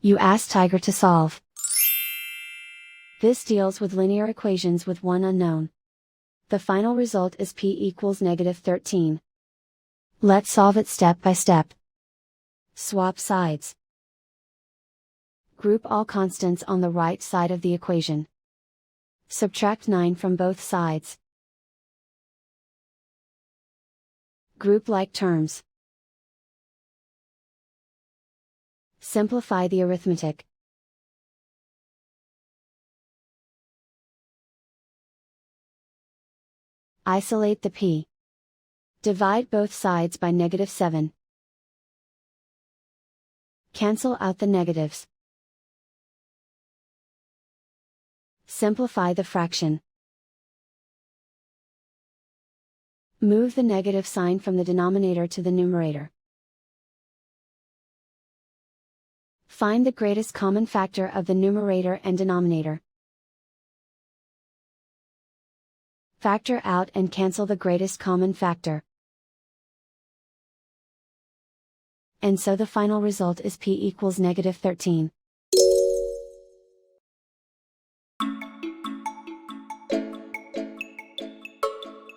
You ask Tiger to solve. This deals with linear equations with one unknown. The final result is p equals -13. Let's solve it step by step. Swap sides. Group all constants on the right side of the equation. Subtract 9 from both sides. Group like terms. Simplify the arithmetic. Isolate the p. Divide both sides by -7. Cancel out the negatives. Simplify the fraction. Move the negative sign from the denominator to the numerator. Find the greatest common factor of the numerator and denominator. Factor out and cancel the greatest common factor. And so the final result is p equals -13.